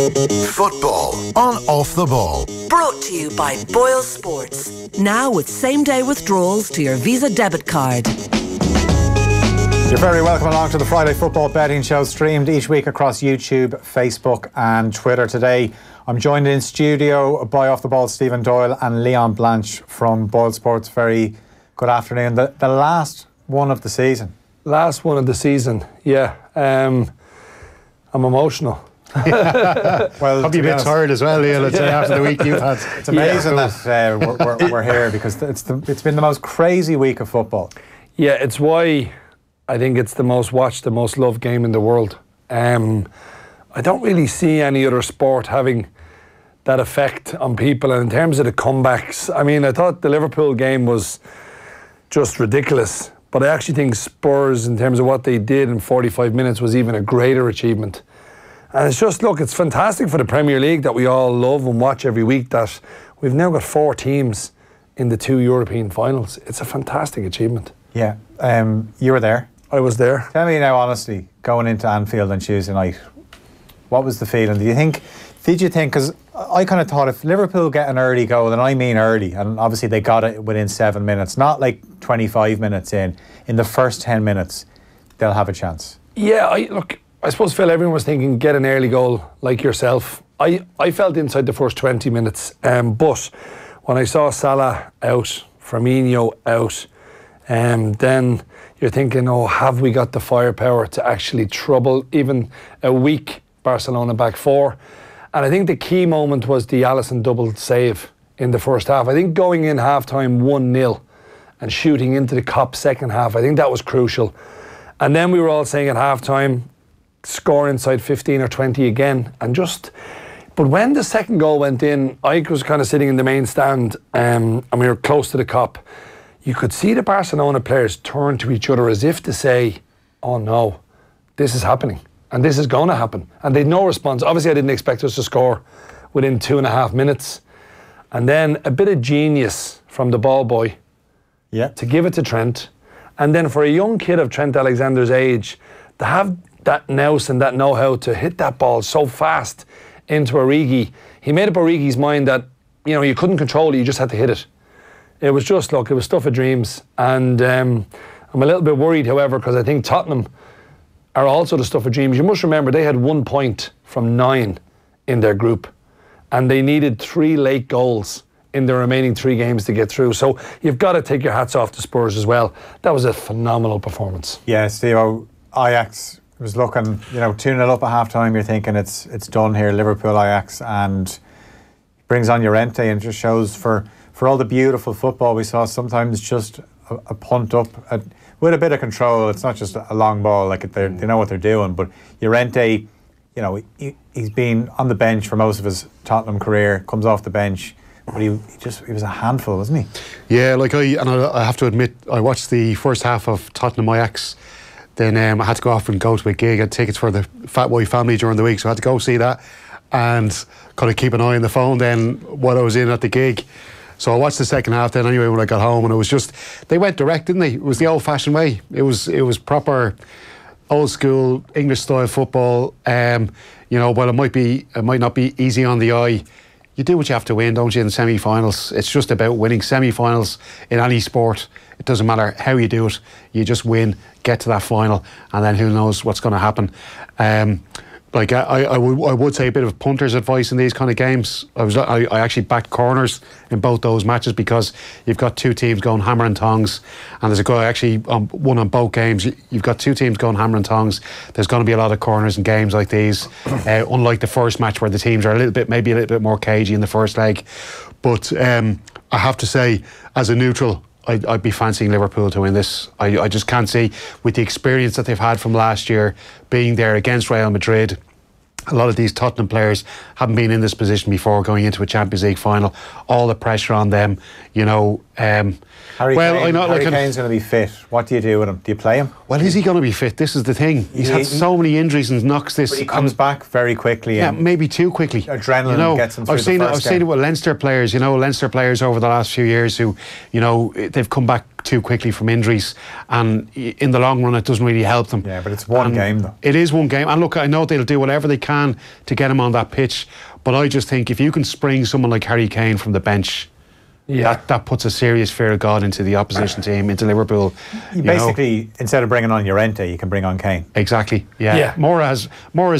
Football on Off the Ball. Brought to you by BoyleSports. Now with same-day withdrawals to your Visa debit card. You're very welcome along to the Friday Football Betting Show, streamed each week across YouTube, Facebook and Twitter. Today I'm joined in studio by Off the Ball Stephen Doyle and Leon Blanche from BoyleSports. Very good afternoon. The last one of the season. Last one of the season, yeah. I'm emotional. Well, probably a bit tired as well, Leon, I'd say, after the week you've had. It's amazing that we're here because it's been the most crazy week of football. Yeah, it's why I think it's the most watched, the most loved game in the world. I don't really see any other sport having that effect on people. And in terms of the comebacks, I mean, I thought the Liverpool game was just ridiculous. But I actually think Spurs, in terms of what they did in 45 minutes, was even a greater achievement. And it's just, look, it's fantastic for the Premier League that we all love and watch every week, that we've now got 4 teams in the 2 European finals. It's a fantastic achievement. Yeah, you were there. I was there. Tell me now, honestly, going into Anfield on Tuesday night, what was the feeling? Did you think, because I kind of thought if Liverpool get an early goal, and I mean early, and obviously they got it within 7 minutes, not like 25 minutes in the first 10 minutes, they'll have a chance. Yeah, I suppose, Phil, everyone was thinking get an early goal like yourself. I felt inside the first 20 minutes, but when I saw Salah out, Firmino out, then you're thinking, oh, have we got the firepower to actually trouble even a weak Barcelona back four? And I think the key moment was the Alisson double save in the first half. I think going in half-time 1-0 and shooting into the Kop second half, I think that was crucial. And then we were all saying at half-time, score inside 15 or 20 again. But when the second goal went in, I was kind of sitting in the main stand and we were close to the Kop. You could see the Barcelona players turn to each other as if to say, oh no, this is happening and this is going to happen. And they had no response. Obviously, I didn't expect us to score within 2.5 minutes. And then a bit of genius from the ball boy to give it to Trent. And then for a young kid of Trent Alexander's age, to have that nous and that know-how to hit that ball so fast into Origi. He made up Origi's mind that, you know, you couldn't control it, you just had to hit it. It was just, look, it was stuff of dreams. And I'm a little bit worried, however, because I think Tottenham are also the stuff of dreams. You must remember, they had 1 point from 9 in their group. And they needed 3 late goals in the remaining 3 games to get through. So you've got to take your hats off to Spurs as well. That was a phenomenal performance. Yeah, Steve, Ajax was looking, 2-0 up at half-time. You're thinking it's done here, Liverpool, Ajax, and brings on Llorente and just shows for all the beautiful football we saw, sometimes just a punt up with a bit of control. It's not just a long ball, like they know what they're doing. But Llorente, he's been on the bench for most of his Tottenham career, comes off the bench, but he was a handful, wasn't he? Yeah, I have to admit, I watched the first half of Tottenham Ajax. Then I had to go off and go to a gig. I had tickets for the Fat Boy family during the week, so I had to go see that and kind of keep an eye on the phone then while I was in at the gig. So I watched the second half then anyway when I got home, and it was just, they went direct, didn't they? It was the old-fashioned way. It was proper old school English style football. While it might not be easy on the eye, you do what you have to win, don't you, in semi-finals? It's just about winning. Semi-finals in any sport, it doesn't matter how you do it, you just win, get to that final, and then who knows what's going to happen. I would say a bit of punter's advice in these kind of games. I actually backed corners in both those matches because you've got 2 teams going hammer and tongs, and there's a guy actually won on both games. You've got 2 teams going hammer and tongs. There's going to be a lot of corners in games like these, unlike the first match where the teams are maybe a little bit more cagey in the first leg. But I have to say, as a neutral, I'd be fancying Liverpool to win this. I just can't see, with the experience that they've had from last year, being there against Real Madrid. A lot of these Tottenham players haven't been in this position before, going into a Champions League final. All the pressure on them, Harry Kane's going to be fit. What do you do with him? Do you play him? Well, is he going to be fit? This is the thing. He's had so many injuries and knocks this. But he comes back very quickly. Yeah, maybe too quickly. Adrenaline gets him through I've seen it with Leinster players. Leinster players over the last few years who, they've come back too quickly from injuries, and in the long run it doesn't really help them. Yeah, but it's one game though. It is one game, and look, I know they'll do whatever they can to get him on that pitch, but I just think if you can spring someone like Harry Kane from the bench, that puts a serious fear of God into the opposition team, into Liverpool. You basically, instead of bringing on Llorente, you can bring on Kane. Exactly, yeah. Mora has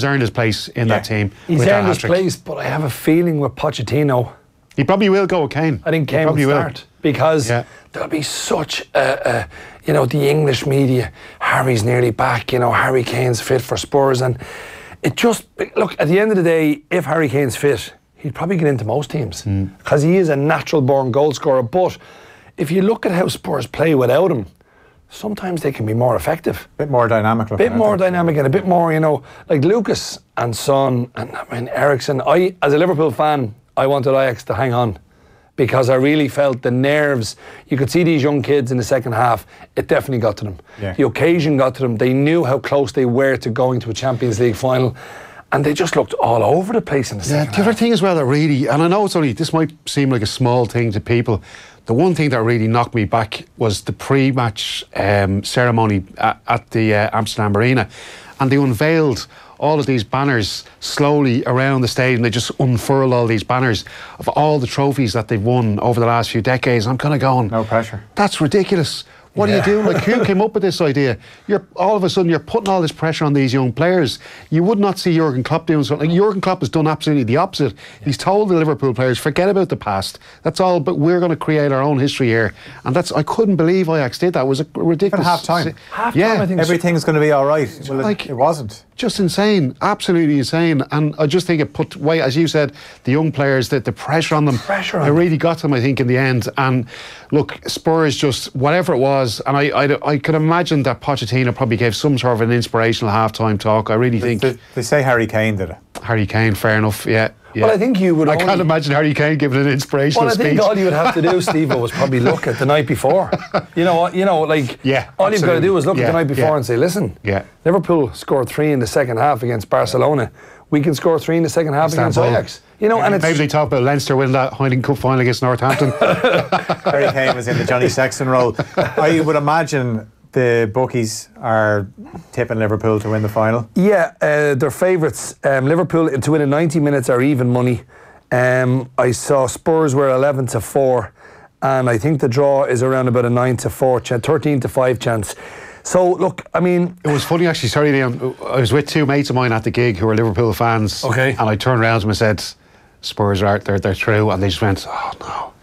earned his place in that team. He's earned his place, but I have a feeling with Pochettino, he probably will go with Kane. I think Kane will start, because there'll be such the English media, Harry's nearly back, Harry Kane's fit for Spurs, and it just, look, at the end of the day, if Harry Kane's fit, he'd probably get into most teams because he is a natural born goal scorer. But if you look at how Spurs play without him, sometimes they can be more effective. A bit more dynamic. A bit more dynamic and a bit more, like Lucas and Son and Eriksen. As a Liverpool fan, I wanted Ajax to hang on because I really felt the nerves. You could see these young kids in the second half. It definitely got to them. Yeah. The occasion got to them. They knew how close they were to going to a Champions League final. And they just looked all over the place in the second half. The other thing as well that really, and I know this might seem like a small thing to people, the one thing that really knocked me back was the pre-match ceremony at the Amsterdam Arena. And they unveiled all of these banners slowly around the stadium. They just unfurled all these banners of all the trophies that they've won over the last few decades. I'm kind of going, no pressure. That's ridiculous. What are you doing? Like, who came up with this idea? All of a sudden, you're putting all this pressure on these young players. You would not see Jurgen Klopp doing something. Like, Jurgen Klopp has done absolutely the opposite. He's told the Liverpool players, forget about the past. That's all, but we're going to create our own history here. And I couldn't believe Ajax did that. It was a ridiculous... At half-time. I think everything's going to be all right. Well, it wasn't. Just insane. Absolutely insane. And I just think it put way, as you said, the young players, the pressure on them. It really got them, I think, in the end. And look, Spurs just, whatever it was, and I could imagine that Pochettino probably gave some sort of an inspirational half-time talk. I really think... They say Harry Kane did it. Harry Kane, fair enough, yeah. Well, I think you would. I can't imagine Harry Kane giving an inspirational speech. Well, I think all you would have to do, Steve-o, was probably look at the night before. All you've got to do is look at the night before and say, listen, Liverpool scored 3 in the second half against Barcelona. We can score 3 in the second half against Ajax. And maybe they talk about Leinster winning that Heineken Cup final against Northampton. Harry Kane was in the Johnny Sexton role. I would imagine the bookies are tipping Liverpool to win the final. Yeah, they're favourites. Liverpool to win in 90 minutes are even money. I saw Spurs were 11-4, and I think the draw is around about a 9-4 chance, 13-5 chance. So look, I mean, it was funny actually. Sorry, Liam. I was with 2 mates of mine at the gig who were Liverpool fans. Okay, and I turned around to them and said, "Spurs are they're through," and they just went, "Oh no."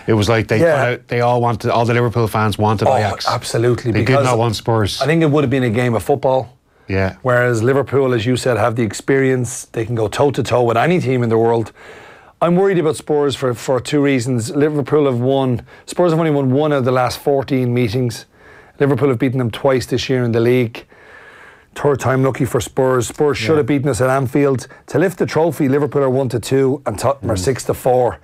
It was like they all wanted, all the Liverpool fans wanted Ajax. Absolutely. They did not want Spurs. I think it would have been a game of football. Yeah. Whereas Liverpool, as you said, have the experience. They can go toe-to-toe with any team in the world. I'm worried about Spurs for 2 reasons. Spurs have only won 1 of the last 14 meetings. Liverpool have beaten them twice this year in the league. 3rd time lucky for Spurs. Spurs should have beaten us at Anfield. To lift the trophy, Liverpool are 1-2 and Tottenham are 6-4.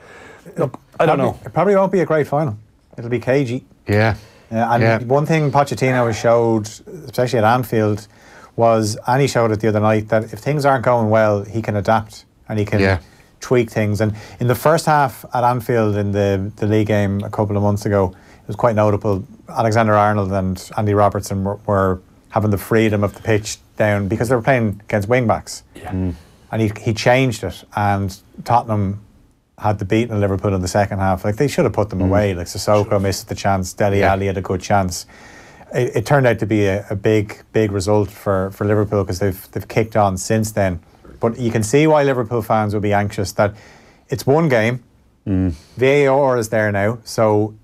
Look, I don't know. It probably won't be a great final. It'll be cagey. Yeah. One thing Pochettino showed, especially at Anfield, and he showed it the other night, that if things aren't going well, he can adapt and he can tweak things. And in the first half at Anfield in the league game a couple of months ago, it was quite notable. Alexander-Arnold and Andy Robertson were having the freedom of the pitch down because they were playing against wing-backs. Yeah. And he changed it, and Tottenham had the beating of Liverpool in the second half. Like, they should have put them away. Like, Sissoko missed the chance, Dele Alli had a good chance. It turned out to be a big result for Liverpool because they've kicked on since then. But you can see why Liverpool fans will be anxious that it's one game. VAR is there now, so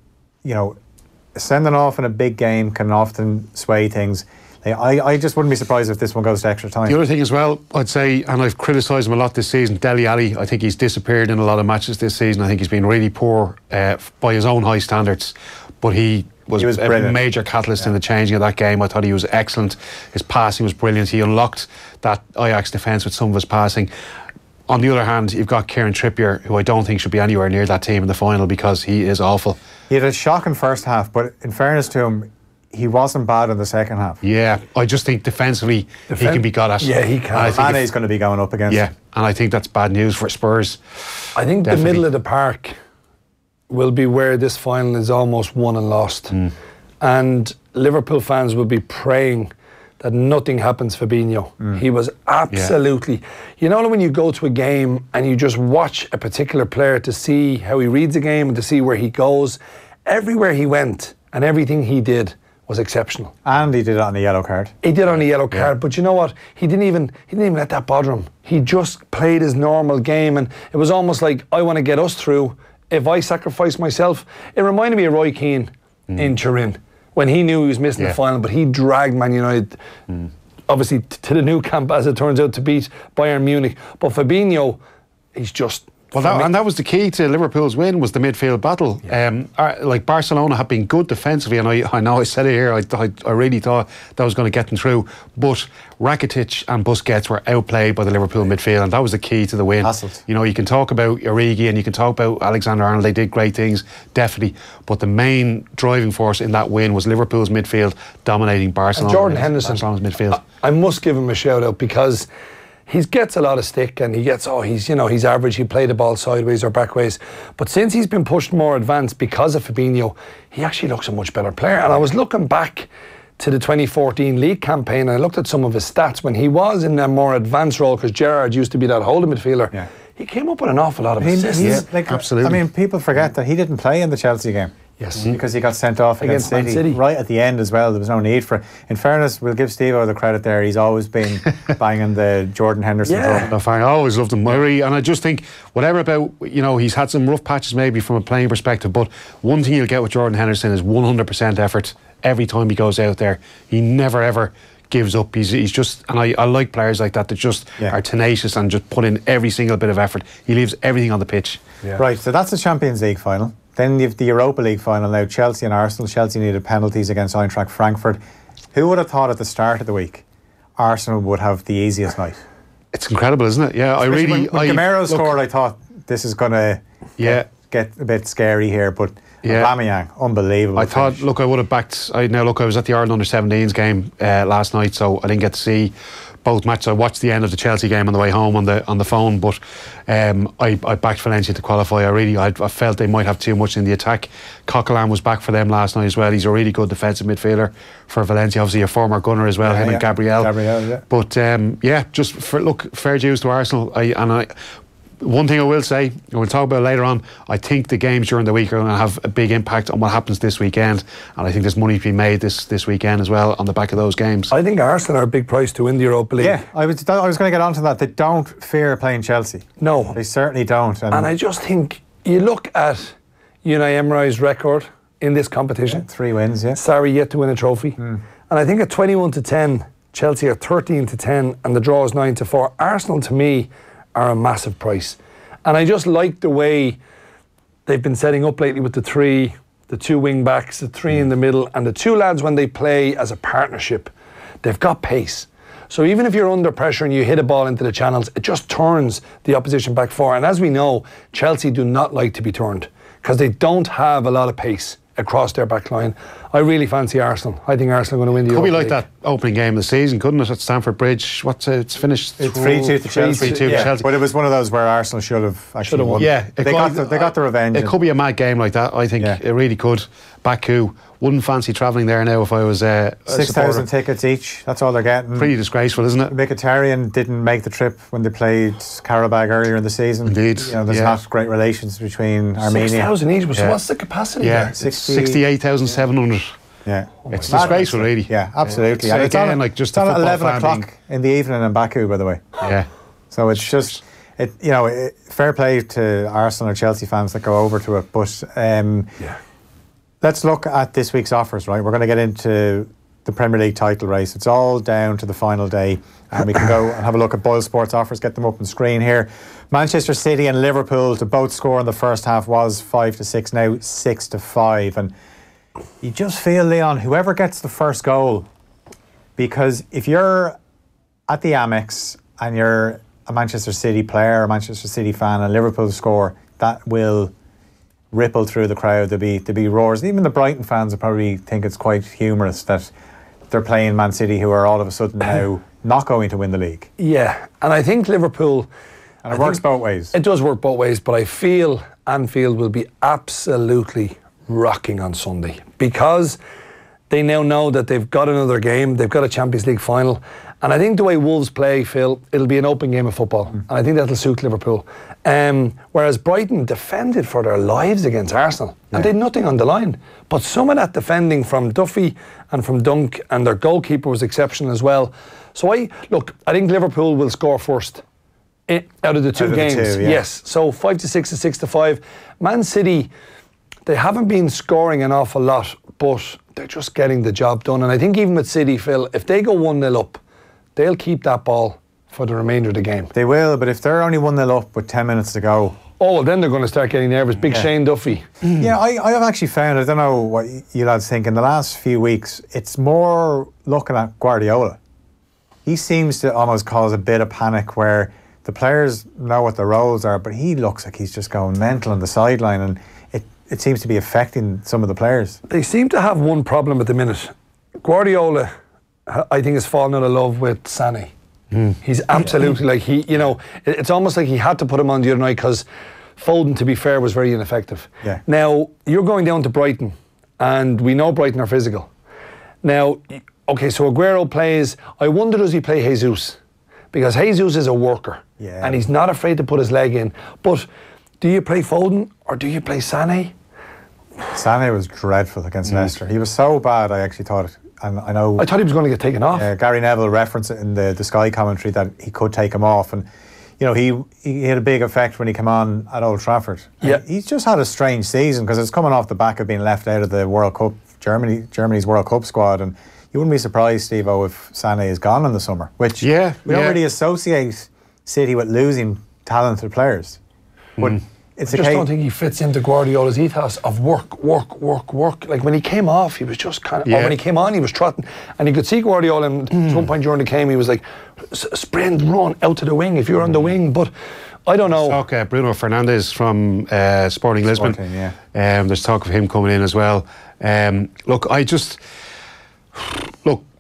sending off in a big game can often sway things. I just wouldn't be surprised if this one goes to extra time. The other thing as well, I'd say, and I've criticised him a lot this season, Dele Alli, I think he's disappeared in a lot of matches this season. I think he's been really poor by his own high standards, but he was a major catalyst in the changing of that game. I thought he was excellent. His passing was brilliant. He unlocked that Ajax defence with some of his passing. On the other hand, you've got Kieran Trippier, who I don't think should be anywhere near that team in the final because he is awful. He had a shocking first half, but in fairness to him, he wasn't bad in the second half. Yeah, I just think defensively he can be got at. Yeah, he can. Mane's going to be going up against. Yeah, and I think that's bad news for Spurs. I think the middle of the park will be where this final is almost won and lost. and Liverpool fans will be praying that nothing happens for Fabinho. He was absolutely... You know when you go to a game and you just watch a particular player to see how he reads a game and to see where he goes, everywhere he went and everything he did was exceptional. And he did it on the yellow card. He did on the yellow card, but you know what? He didn't even let that bother him. He just played his normal game, and it was almost like, I want to get us through. If I sacrifice myself... It reminded me of Roy Keane in Turin, when he knew he was missing the final, but he dragged Man United, obviously, to the new camp, as it turns out, to beat Bayern Munich. But Fabinho, he's just... And that was the key to Liverpool's win, was the midfield battle. Like Barcelona have been good defensively, and I know I said it here, I really thought that was going to get them through, but Rakitic and Busquets were outplayed by the Liverpool midfield, and that was the key to the win. Hassled. You know, you can talk about Origi and you can talk about Alexander-Arnold, they did great things, definitely, but the main driving force in that win was Liverpool's midfield dominating Barcelona. And Jordan Henderson, Barcelona's midfield. I must give him a shout out, because he gets a lot of stick, and he's average, he played the ball sideways or backways, but since he's been pushed more advanced because of Fabinho, he actually looks a much better player. And I was looking back to the 2014 league campaign, and I looked at some of his stats when he was in a more advanced role, because Gerrard used to be that holding midfielder. He came up with an awful lot of assists. Absolutely. I mean, people forget that he didn't play in the Chelsea game. Yes. Because he got sent off against City right at the end as well. There was no need for it. In fairness, we'll give Steve-O the credit there. He's always been banging the Jordan Henderson drum. I always loved him. And I just think, whatever about, he's had some rough patches maybe from a playing perspective, but one thing you'll get with Jordan Henderson is 100% effort every time he goes out there. He never ever gives up. He's just, and I like players like that just are tenacious and just put in every single bit of effort. He leaves everything on the pitch. Right, so that's the Champions League final. Then you have the Europa League final now, Chelsea and Arsenal. Chelsea needed penalties against Eintracht Frankfurt. Who would have thought at the start of the week Arsenal would have the easiest night? It's incredible, isn't it? Yeah, Especially when Gamero scored, I thought this is going to get a bit scary here, but Aubameyang, unbelievable. I thought, I would have backed. I was at the Ireland under-17s game last night, so I didn't get to see both matches. I watched the end of the Chelsea game on the way home on the phone, but I backed Valencia to qualify. I felt they might have too much in the attack. Coquelin was back for them last night as well. He's a really good defensive midfielder for Valencia, obviously a former gunner as well, him and Gabriel. But just fair dues to Arsenal. One thing I will say, and we'll talk about it later on, I think the games during the week are going to have a big impact on what happens this weekend, and I think there's money to be made this weekend as well on the back of those games. I think Arsenal are a big price to win the Europa League. Yeah, I was going to get onto that. They don't fear playing Chelsea. No. They certainly don't. And I just think, you look at Unai Emery's record in this competition. 3 wins, Sarri yet to win a trophy. And I think at 21-10, Chelsea are 13-10, and the draw is 9-4. Arsenal, to me, are a massive price. And I just like the way they've been setting up lately with the 2 wing backs, the 3 in the middle, and the 2 lads, when they play as a partnership, they've got pace. So even if you're under pressure and you hit a ball into the channels, it just turns the opposition back 4. And as we know, Chelsea do not like to be turned, because they don't have a lot of pace across their back line. I really fancy Arsenal. I think Arsenal are going to win the Europa League. Could be like that opening game of the season, couldn't it, at Stamford Bridge? It's finished? It's 3-2 to Chelsea. 3-2 to Chelsea. But it was one of those where Arsenal should have actually won. Yeah, they got the revenge. It could be a mad game like that, I think. It really could. Baku, wouldn't fancy travelling there now if I was 6,000 tickets each, that's all they're getting. Pretty disgraceful, isn't it? Mkhitaryan didn't make the trip when they played Karabakh earlier in the season. Indeed. There's not great relations between Armenia. 6,000 each, so what's the capacity there? 68,700. Yeah, it's disgraceful, really. Yeah, absolutely. So and again, just at 11 o'clock in the evening in Baku, by the way. Yeah. So it's just, fair play to Arsenal or Chelsea fans that go over to it. But let's look at this week's offers, right? We're going to get into the Premier League title race. It's all down to the final day, and we can go and have a look at BoyleSports offers, get them up on screen here. Manchester City and Liverpool to both score in the first half was 5-6, now 6-5. And you just feel, Leon, whoever gets the first goal, because if you're at the Amex and you're a Manchester City player, a Manchester City fan, and Liverpool score, that will ripple through the crowd. There'll be roars. Even the Brighton fans will probably think it's quite humorous that they're playing Man City, who are all of a sudden now not going to win the league. Yeah, and I think Liverpool... And it works both ways. It does work both ways, but I feel Anfield will be absolutely rocking on Sunday, because they now know that they've got another game, they've got a Champions League final, and I think the way Wolves play, Phil, it'll be an open game of football, and I think that'll suit Liverpool. Whereas Brighton defended for their lives against Arsenal, and they had nothing on the line. But some of that defending from Duffy and from Dunk, and their goalkeeper was exceptional as well. So I think Liverpool will score first out of the two games. Yes, so 5-6 to 6-5. Man City, they haven't been scoring an awful lot, but they're just getting the job done. And I think even with City, Phil, if they go 1-0 up, they'll keep that ball for the remainder of the game. They will, but if they're only 1-0 up with 10 minutes to go... Oh, well, then they're going to start getting nervous. Big Shane Duffy. Yeah, I have actually found, I don't know what you lads think, in the last few weeks, it's more looking at Guardiola. He seems to almost cause a bit of panic where the players know what their roles are, but he looks like he's just going mental on the sideline, and it seems to be affecting some of the players. They seem to have one problem at the minute. Guardiola, I think, has fallen out of love with Sané. He's absolutely it's almost like he had to put him on the other night because Foden, to be fair, was very ineffective. Yeah. Now, you're going down to Brighton, and we know Brighton are physical. Now, okay, so Aguero plays. I wonder, does he play Jesus? Because Jesus is a worker, and he's not afraid to put his leg in. But do you play Foden or do you play Sané? Sané was dreadful against Leicester. He was so bad, I actually thought. And I thought he was going to get taken off. Gary Neville referenced it in the Sky commentary that he could take him off, and he had a big effect when he came on at Old Trafford. Yeah, he's just had a strange season because it's coming off the back of being left out of the World Cup, Germany's World Cup squad, and you wouldn't be surprised, Steve-O, if Sané is gone in the summer. Which we don't really associate City with losing talented players, but. I just don't think he fits into Guardiola's ethos of work. Like when he came off, he was just kind of, or when he came on, he was trotting. And you could see Guardiola, and at one point during the game, he was like, sprint, run out to the wing if you're on the wing. But I don't know. There's talk Bruno Fernandes from Sporting Lisbon. There's talk of him coming in as well. Look,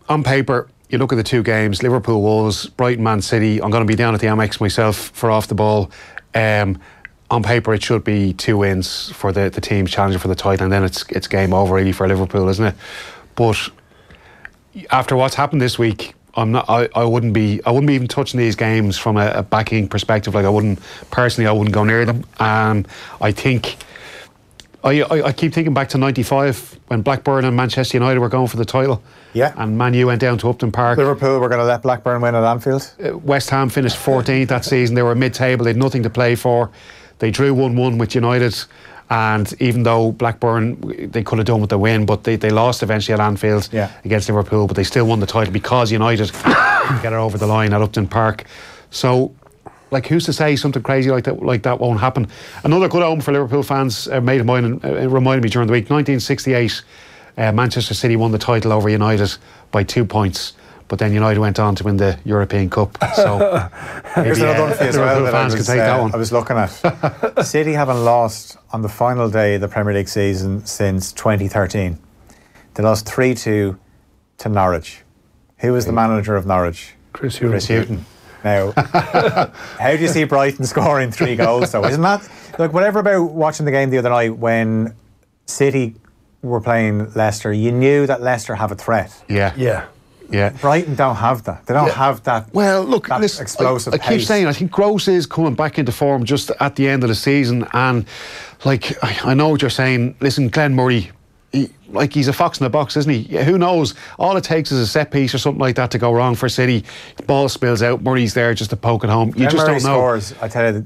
on paper, you look at the two games, Liverpool Wolves, Brighton Man City. I'm going to be down at the Amex myself for off the ball. On paper, it should be 2 wins for the teams challenging for the title, and then it's game over really for Liverpool, isn't it? But after what's happened this week, I wouldn't be even touching these games from a backing perspective. Like I wouldn't go near them. I think I keep thinking back to '95 when Blackburn and Manchester United were going for the title. Yeah. And Man U went down to Upton Park. Liverpool were going to let Blackburn win at Anfield. West Ham finished 14th that season. They were mid-table. They had nothing to play for. They drew 1-1 with United, and even though Blackburn, they could have done with the win, but they lost eventually at Anfield against Liverpool, but they still won the title because United get it over the line at Upton Park. So, like, who's to say something crazy like that won't happen? Another good omen for Liverpool fans, made of mine, reminded me during the week, 1968, Manchester City won the title over United by 2 points. But then United went on to win the European Cup. So here's another one for you as well. Fans can take that one. I was looking at City haven't lost on the final day of the Premier League season since 2013. They lost 3-2 to Norwich. Who was the manager of Norwich? Chris Hughton. Now, how do you see Brighton scoring 3 goals though? Isn't that like whatever about watching the game the other night when City were playing Leicester? You knew that Leicester have a threat. Yeah. Brighton don't have that. They don't have that. Well, look, that explosive I keep pace. saying, I think Gross is coming back into form just at the end of the season, and like I know what you're saying. Listen, Glenn Murray, he's a fox in the box, isn't he? Who knows? All it takes is a set piece or something like that to go wrong for City. The ball spills out. Murray's there just to poke it home. You just don't know. Scores, I tell you.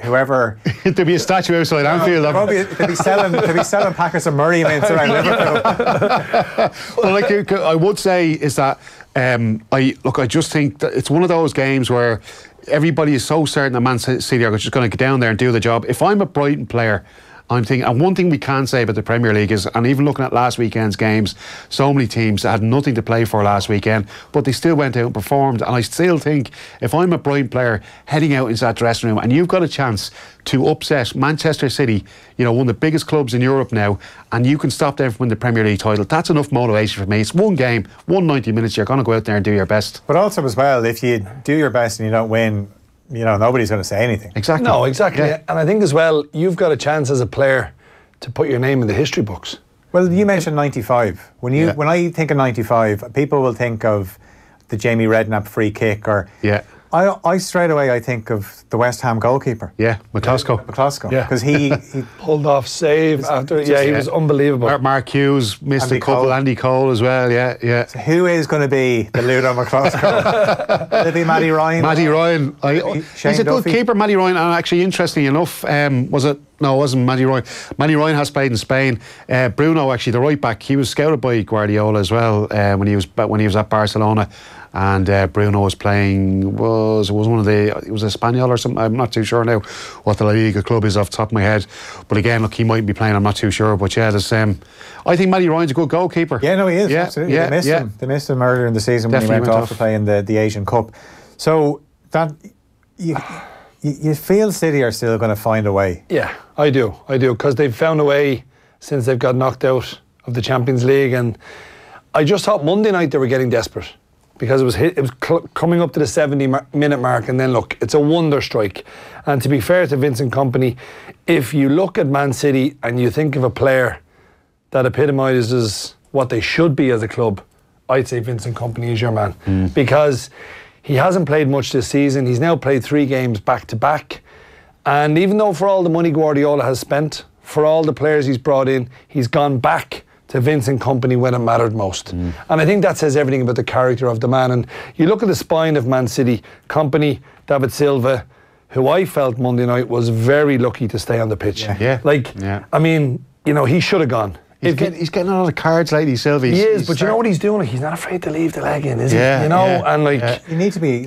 Whoever there'd be a statue outside Anfield. They'd be selling packets of Murray mints around Liverpool. Well, like I would say is that I just think that it's one of those games where everybody is so certain that Man City are just going to get down there and do the job. If I'm a Brighton player, I'm thinking, and one thing we can say about the Premier League is, and even looking at last weekend's games, so many teams had nothing to play for last weekend, but they still went out and performed. And I still think, if I'm a Brighton player heading out into that dressing room and you've got a chance to upset Manchester City, one of the biggest clubs in Europe now, and you can stop them from winning the Premier League title, that's enough motivation for me. It's one game, 190 minutes, you're going to go out there and do your best. But also as well, if you do your best and you don't win, nobody's going to say anything. Exactly. No, exactly. Yeah. And I think as well, you've got a chance as a player to put your name in the history books. Well, you mentioned 95. When I think of 95, people will think of the Jamie Redknapp free kick, or I straight away I think of the West Ham goalkeeper. Yeah, McCloskey. Yeah, because he pulled off save after. He was unbelievable. Mark Hughes missed a couple. Andy Cole as well. Yeah. So who is going to be the Ludo McCloskey? Will it be Matty Ryan? Matty Ryan. He's a good keeper, Matty Ryan. And actually, interestingly enough, was it? No, it wasn't Matty Ryan. Matty Ryan has played in Spain. Bruno, actually, the right back, he was scouted by Guardiola as well when he was at Barcelona. And Bruno was playing, was one of the, it was Espanyol or something. I'm not too sure now what the La Liga club is off the top of my head. But again, look, he might be playing, I'm not too sure. But yeah, I think Matty Ryan's a good goalkeeper. Yeah, no, he is, absolutely. They missed him. They missed him earlier in the season when he went off to play in the Asian Cup. So that, you feel City are still going to find a way. Yeah, I do, because they've found a way since they've got knocked out of the Champions League. And I just thought Monday night they were getting desperate, because it was coming up to the 70-minute mark, and then look, it's a wonder strike. And to be fair to Vincent Kompany, if you look at Man City and you think of a player that epitomises what they should be as a club, I'd say Vincent Kompany is your man. Because he hasn't played much this season. He's now played 3 games back-to-back. And even though for all the money Guardiola has spent, for all the players he's brought in, he's gone back to Vincent Kompany when it mattered most. And I think that says everything about the character of the man. And you look at the spine of Man City, Kompany, David Silva, who I felt Monday night was very lucky to stay on the pitch. I mean, he should have gone. He's getting a lot of cards lately, Silva. He is, but you know what he's doing? He's not afraid to leave the leg in, is he? And you need to be,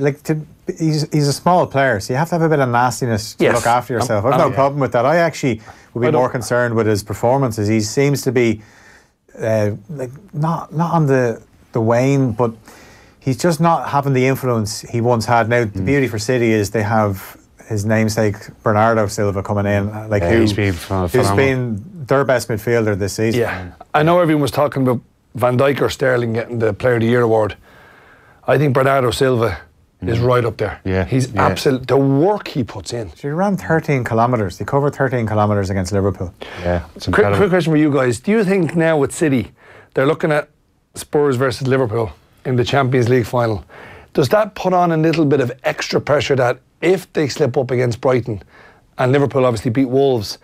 he's a small player, so you have to have a bit of nastiness to look after yourself. I've no problem with that. I actually would be more concerned with his performances. He seems to be not on the wane, but he's just not having the influence he once had. Now the beauty for City is they have his namesake Bernardo Silva coming in, who's been their best midfielder this season. Yeah, I know everyone was talking about Van Dijk or Sterling getting the Player of the Year award. I think Bernardo Silva is right up there. He's absolute. The work he puts in. So he ran 13 kilometres. He covered 13 kilometres against Liverpool. Yeah, it's incredible. Quick question for you guys. Do you think now with City, they're looking at Spurs versus Liverpool in the Champions League final? Does that put on a little bit of extra pressure that if they slip up against Brighton, and Liverpool obviously beat Wolves,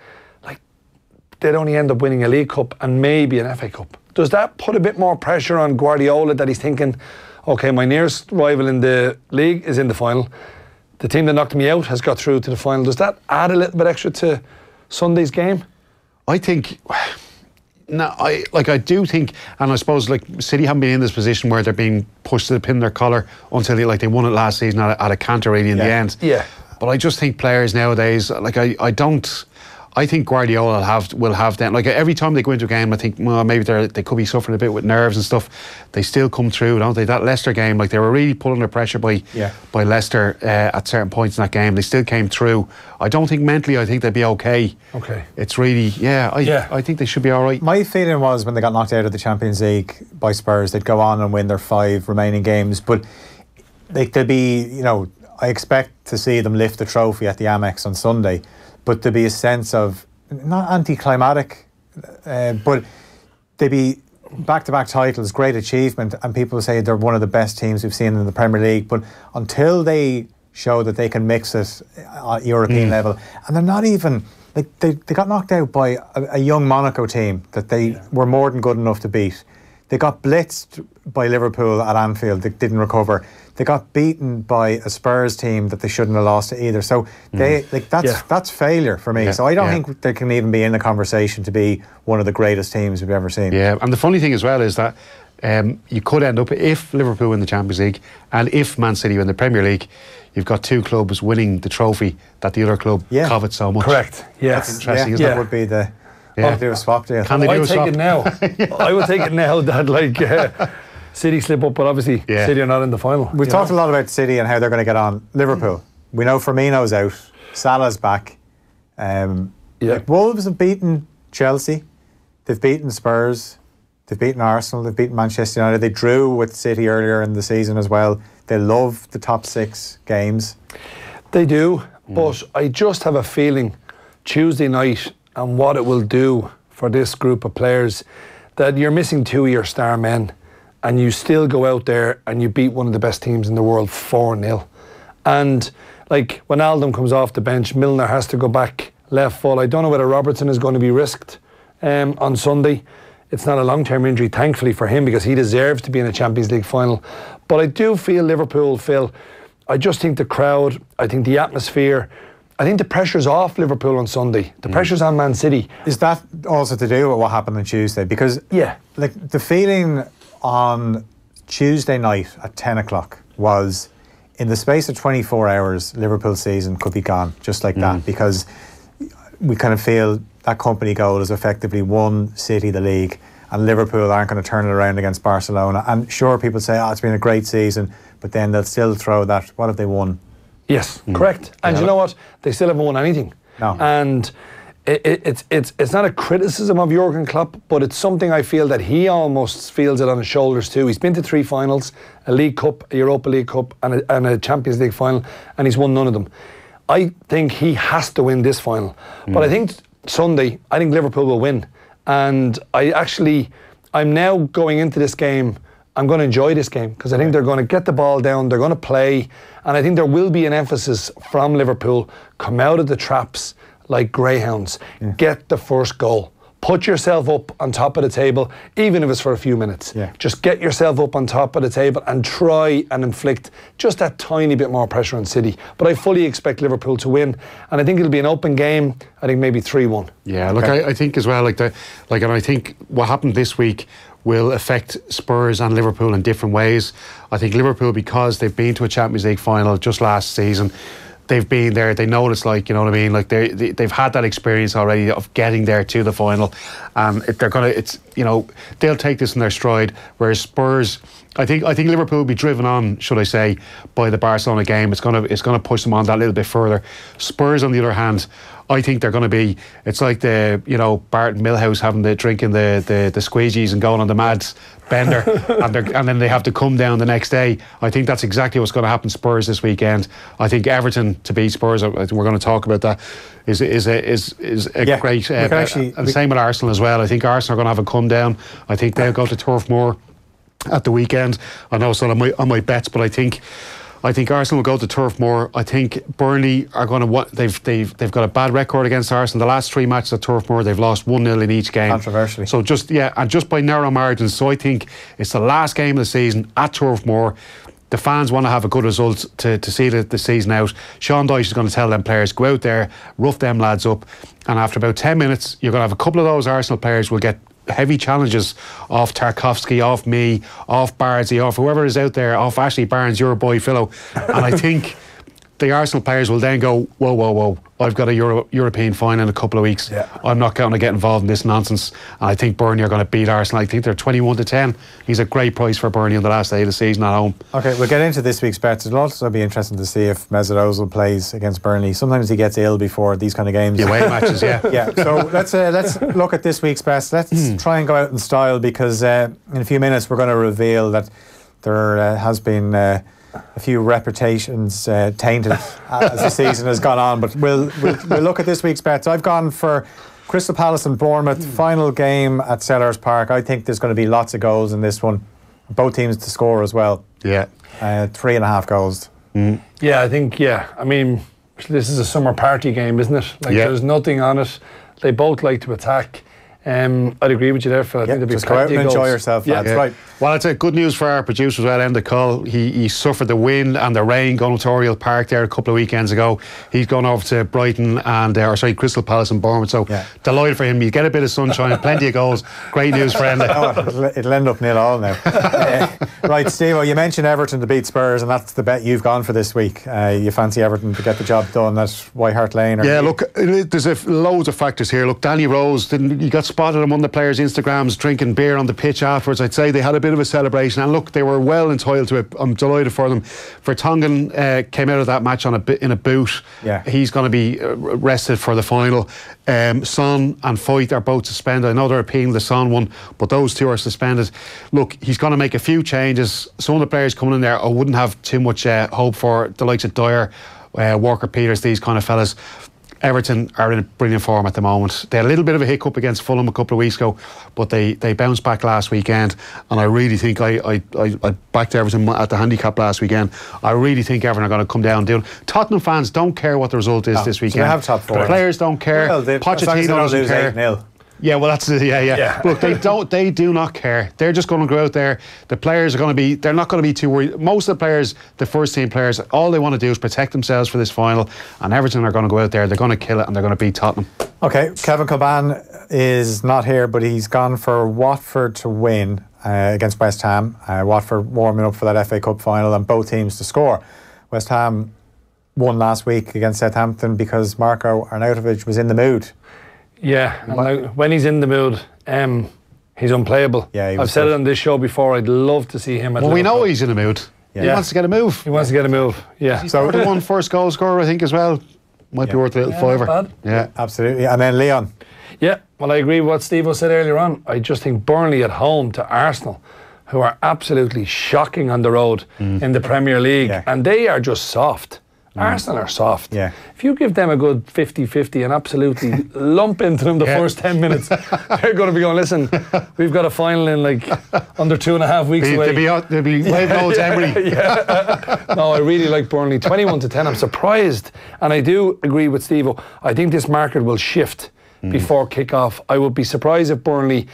they'd only end up winning a League Cup and maybe an FA Cup? Does that put a bit more pressure on Guardiola, that he's thinking, okay, my nearest rival in the league is in the final. The team that knocked me out has got through to the final. Does that add a little bit extra to Sunday's game? I think, I do think, and I suppose City haven't been in this position where they're being pushed to the pin in their collar until they won it last season at a canter really in the end. Yeah. But I just think players nowadays, I think Guardiola will have them. Every time they go into a game, I think maybe they could be suffering a bit with nerves and stuff. They still come through, don't they? That Leicester game, they were really put under pressure by Leicester at certain points in that game. They still came through. I don't think mentally, I think they'd be okay. It's really, I think they should be all right. My feeling was when they got knocked out of the Champions League by Spurs, they'd go on and win their 5 remaining games. But they'd be, I expect to see them lift the trophy at the Amex on Sunday. But there'd be a sense of, not anticlimactic, but they'd be back-to-back titles, great achievement, and people say they're one of the best teams we've seen in the Premier League. But until they show that they can mix it at European level, and they're not even, they got knocked out by a young Monaco team that they were more than good enough to beat. They got blitzed by Liverpool at Anfield. They didn't recover. They got beaten by a Spurs team that they shouldn't have lost to either. So that's failure for me. So I don't think they can even be in the conversation to be one of the greatest teams we've ever seen. Yeah, and the funny thing as well is that you could end up, if Liverpool win the Champions League and if Man City win the Premier League, you've got 2 clubs winning the trophy that the other club covets so much. Correct. Yes. That's interesting. That would be the... do a swap deal. Can they do a swap? Take it now. I would take it now that City slip up, but obviously City are not in the final. We've talked a lot about City and how they're going to get on. Liverpool, we know Firmino's out, Salah's back. Wolves have beaten Chelsea, they've beaten Spurs, they've beaten Arsenal, they've beaten Manchester United. They drew with City earlier in the season as well. They love the top 6 games. They do, but I just have a feeling Tuesday night and what it will do for this group of players. that you're missing 2 of your star men and you still go out there and you beat one of the best teams in the world 4-0. And like when Aldum comes off the bench, Milner has to go back left full. I don't know whether Robertson is going to be risked on Sunday. It's not a long-term injury, thankfully for him, because he deserves to be in a Champions League final. But I do feel Liverpool, Phil, I just think the crowd, I think the atmosphere, I think the pressure's off Liverpool on Sunday. The pressure's on Man City. Is that also to do with what happened on Tuesday? Because like the feeling on Tuesday night at 10 o'clock was, in the space of 24 hours, Liverpool's season could be gone, just like that, because we kind of feel that company goal has effectively won City the league, and Liverpool aren't going to turn it around against Barcelona. And sure, people say, it's been a great season, but then they'll still throw that, what have they won? Yes, correct. And you know what? They still haven't won anything. No. And it's not a criticism of Jurgen Klopp, but it's something I feel that he almost feels it on his shoulders too. He's been to 3 finals, a League Cup, a Europa League Cup and a Champions League final, and he's won none of them. I think he has to win this final. But I think Sunday, I think Liverpool will win. And I'm now going into this game, I'm going to enjoy this game, because I think they're going to get the ball down, they're going to play, and I think there will be an emphasis from Liverpool, come out of the traps like greyhounds, get the first goal. Put yourself up on top of the table, even if it's for a few minutes. Just get yourself up on top of the table and try and inflict just that tiny bit more pressure on City. But I fully expect Liverpool to win, and I think it'll be an open game. I think maybe 3-1. Yeah, look, I think as well, and I think what happened this week will affect Spurs and Liverpool in different ways. I think Liverpool, because they've been to a Champions League final just last season, they've been there, they know what it's like, you know what I mean? Like they've had that experience already of getting there to the final, and they'll take this in their stride. Whereas Spurs, I think Liverpool will be driven on, should I say, by the Barcelona game. It's gonna push them on that little bit further. Spurs, on the other hand, I think they're going to be. It's like the Bart and Milhouse having drinking the squeegees and going on the mad bender, and then they have to come down the next day. I think that's exactly what's going to happen to Spurs this weekend. I think Everton to beat Spurs, I think we're going to talk about that, is a great. And same with Arsenal as well. I think Arsenal are going to have a come down. I think they'll go to Turf Moor at the weekend. I know it's not on my bets, but I think Arsenal will go to Turf Moor. I think Burnley are going to. They've got a bad record against Arsenal. The last 3 matches at Turf Moor, they've lost 1-0 in each game. Controversially. So just by narrow margins. So I think it's the last game of the season at Turf Moor. The fans want to have a good result to see the season out. Sean Dyche is going to tell them players, go out there, rough them lads up, and after about 10 minutes, you're going to have a couple of those Arsenal players will get heavy challenges off Tarkowski, off me, off Bardsey, off whoever is out there, off Ashley Barnes, your boy Philo. And I think the Arsenal players will then go, whoa, I've got a European final in a couple of weeks. I'm not going to get involved in this nonsense. And I think Burnley are going to beat Arsenal. I think they're 21-10. He's a great price for Burnley on the last day of the season at home. Okay, we'll get into this week's bets. It'll also be interesting to see if Mesut Ozil plays against Burnley. Sometimes he gets ill before these kind of games. Away matches, yeah. So let's look at this week's bets. Let's try and go out in style, because in a few minutes we're going to reveal that there has been a few reputations tainted as the season has gone on. But we'll look at this week's bets. I've gone for Crystal Palace and Bournemouth, final game at Sellers Park. I think there's going to be lots of goals in this one. Both teams to score as well. 3.5 goals. Yeah, I think, I mean, this is a summer party game, isn't it? There's nothing on it. They both like to attack. I'd agree with you there, Phil. I think there'll be just go out and enjoy yourself. That's right. Well, it's good news for our producer as well, Enda Cole. He suffered the wind and the rain going to Oriel Park there a couple of weekends ago. He's gone over to Brighton and Crystal Palace and Bournemouth. So delighted for him. You get a bit of sunshine, plenty of goals. Great news for Enda. It'll end up 0-0 now. Right, Steve, you mentioned Everton to beat Spurs, and that's the bet you've gone for this week. You fancy Everton to get the job done at White Hart Lane? Look, there's loads of factors here. Look, Danny Rose, he got spotted on one of the players' Instagrams drinking beer on the pitch afterwards. I'd say they had a bit of a celebration, and look, they were well entitled to it. I'm delighted for them. Vertonghen came out of that match in a boot. He's going to be rested for the final. Son and Foyth are both suspended. I know they're appealing the Son one, but those two are suspended. Look, he's going to make a few changes. Some of the players coming in there, I wouldn't have too much hope for. The likes of Dyer, Walker Peters, these kind of fellas. Everton are in brilliant form at the moment. They had a little bit of a hiccup against Fulham a couple of weeks ago, but they bounced back last weekend, and I really think I backed Everton at the handicap last weekend. I really think Everton are going to come down. Tottenham fans don't care what the result is this weekend. So they have top four. The players don't care. Well, Pochettino doesn't care. 8-0. Yeah, well, that's yeah. Look, they do not care. They're just going to go out there. The players are going to be. They're not going to be too worried. Most of the players, the first team players, all they want to do is protect themselves for this final. And Everton are going to go out there. They're going to kill it, and they're going to beat Tottenham. Okay, Kevin Kilbane is not here, but he's gone for Watford to win against West Ham. Watford warming up for that FA Cup final, and both teams to score. West Ham won last week against Southampton because Marko Arnautovic was in the mood. Yeah, and when he's in the mood, he's unplayable. Yeah, I've said it on this show before. I'd love to see him at Liverpool. We know Liverpool. he's in a mood. Yeah. He wants to get a move. He wants to get a move. Yeah. He's so the one first goal scorer, I think, as well. Might be worth a little fiver. Not bad. Yeah, Absolutely. And then Leon. Yeah, well, I agree with what Steve said earlier on. I just think Burnley at home to Arsenal, who are absolutely shocking on the road in the Premier League, and they are just soft. Arsenal are soft. Yeah. If you give them a good 50-50 and absolutely lump into them the first 10 minutes, they're going to be going, listen, we've got a final in like under 2.5 weeks away. They'll be wave loads Emery. No, I really like Burnley. 21-10. I'm surprised. And I do agree with Steve. I think this market will shift before kick-off. I would be surprised if Burnley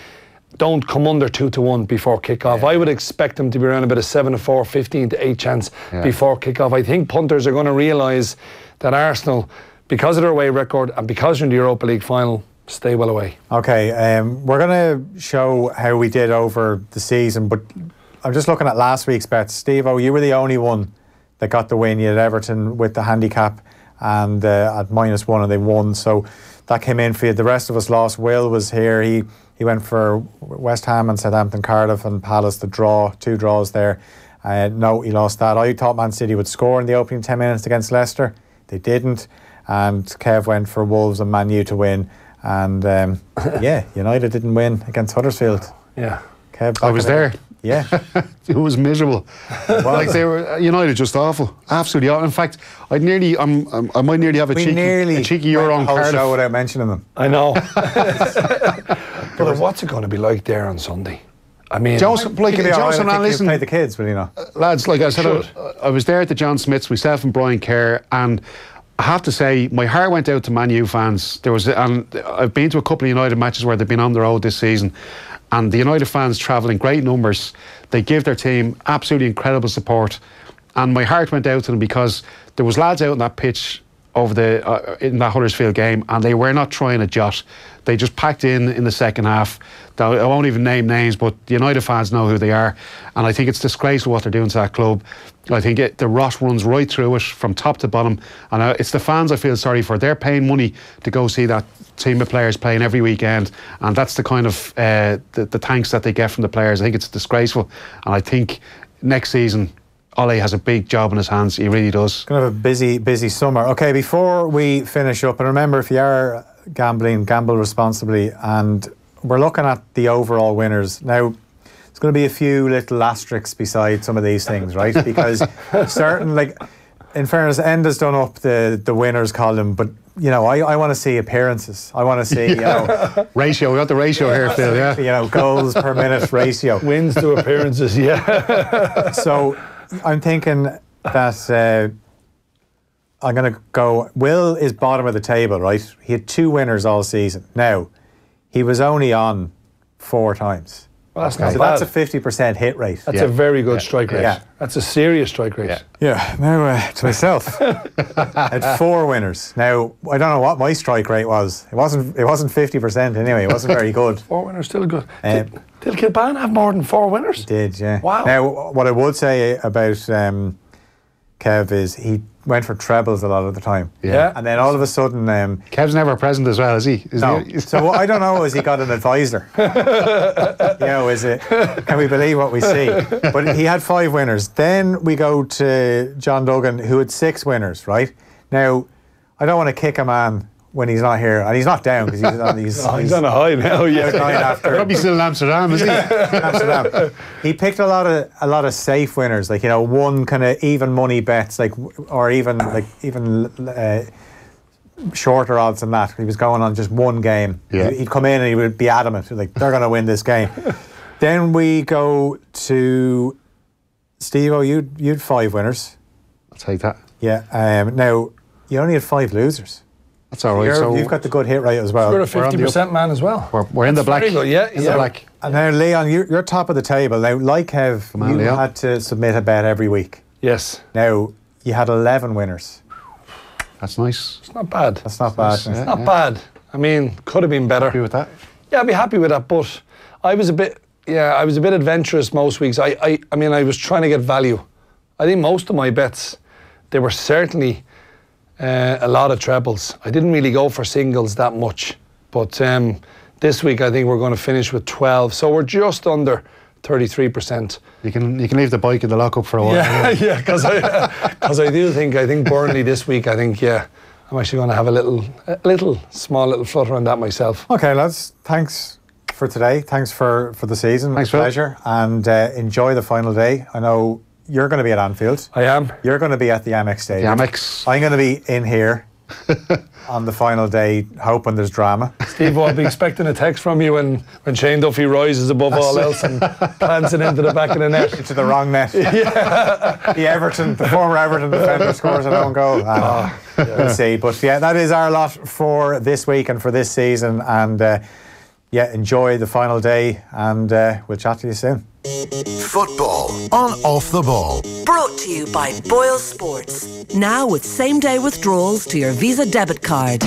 don't come under 2-1 before kick-off. I would expect them to be around about a 7-4, 15-8 chance before kick-off. I think punters are going to realise that Arsenal, because of their away record and because they're in the Europa League final, stay well away. Okay, we're going to show how we did over the season, but I'm just looking at last week's bets. Steve-O, you were the only one that got the win. You had Everton with the handicap and at -1, and they won, so that came in for you. The rest of us lost. Will was here. He went for West Ham and Southampton, Cardiff and Palace, the draw, 2 draws there. No, he lost that. I thought Man City would score in the opening 10 minutes against Leicester. They didn't. And Kev went for Wolves and Man U to win. And United didn't win against Huddersfield. Yeah. Kev, I was there. Yeah. It was miserable. Like they were United, just awful, absolutely awful. In fact, I might nearly have a cheeky euro on Cardiff. Show without mentioning them. I know. But what's it going to be like there on Sunday? I mean, Joseph, listen, play the kids, will you not? Lads, like I said, I was there at the John Smiths, myself and Brian Kerr, and I have to say, my heart went out to Man U fans. And I've been to a couple of United matches where they've been on the road this season, and the United fans travel in great numbers. They give their team absolutely incredible support, and my heart went out to them because there was lads out on that pitch over in that Huddersfield game, and they were not trying a jot. They just packed in the second half. I won't even name names, but the United fans know who they are, and I think it's disgraceful what they're doing to that club. I think the rot runs right through it from top to bottom, and it's the fans I feel sorry for. They're paying money to go see that team of players playing every weekend, and that's the kind of the thanks that they get from the players. I think it's disgraceful, and I think next season Ole has a big job in his hands. He really does. Going to have a busy summer. Okay, before we finish up, and remember, if you are gambling, gamble responsibly, and we're looking at the overall winners now. There's going to be a few little asterisks beside some of these things, right? Because certain, like, in fairness, Enda's done up the winners column, but I want to see appearances. I want to see ratio. We got the ratio here, Phil. Goals per minute ratio, wins to appearances. Yeah. So I'm thinking that I'm going to go. Will is bottom of the table, right? He had 2 winners all season. Now he was only on 4 times. Well, that's not so bad. That's a 50% hit rate. That's a very good strike rate. Yeah. That's a serious strike rate. Yeah. Now to myself, I had 4 winners. Now I don't know what my strike rate was. It wasn't 50% anyway. It wasn't very good. 4 winners still good. Did Kilbane have more than 4 winners? He did, yeah. Wow. Now what I would say about Kev is he went for trebles a lot of the time. Yeah. And then all of a sudden... Kev's never present as well, is he? No. So I don't know, has he got an advisor? Is it... Can we believe what we see? But he had 5 winners. Then we go to John Duggan, who had 6 winners, right? Now, I don't want to kick a man when he's not here, and he's not down because he's on a high now. After probably still in Amsterdam, is he? Amsterdam. He picked a lot of safe winners, like shorter odds than that. He was going on just one game. Yeah. He'd come in and he would be adamant, like, they're going to win this game. Then we go to Steve-O, you'd 5 winners. I'll take that. Yeah. Now, you only had 5 losers. That's all right. So You've got the good hit rate as well. You're a 50% man as well. we're in the black. Very good, yeah. In the black. And now, Leon, you're top of the table. Now, like Kev, on, you Leon. had to submit a bet every week. Yes. Now, you had 11 winners. That's nice. It's not bad. That's not bad. Yeah. It's not bad. I mean, could have been better. Happy with that? Yeah, I'd be happy with that, but I was a bit adventurous most weeks. I mean, I was trying to get value. I think most of my bets, they were certainly a lot of trebles. I didn't really go for singles that much, but this week I think we're going to finish with 12, so we're just under 33%. You can leave the bike in the lockup for a while. Yeah, because I think Burnley this week. I think I'm actually going to have a small little flutter on that myself. Okay, lads, thanks for today. Thanks for the season. Thanks, a pleasure. And enjoy the final day. I know you're going to be at Anfield. I am. You're going to be at the Amex Stadium. The Amex. I'm going to be in here on the final day, hoping there's drama. Steve, I'll be expecting a text from you when Shane Duffy rises above all else and plants it into the back of the net. Into the wrong net. Yeah. The former Everton defender scores an own goal. We'll see. But yeah, that is our lot for this week and for this season. And enjoy the final day, and we'll chat to you soon. Football on Off the Ball. Brought to you by BoyleSports. Now with same-day withdrawals to your Visa debit card.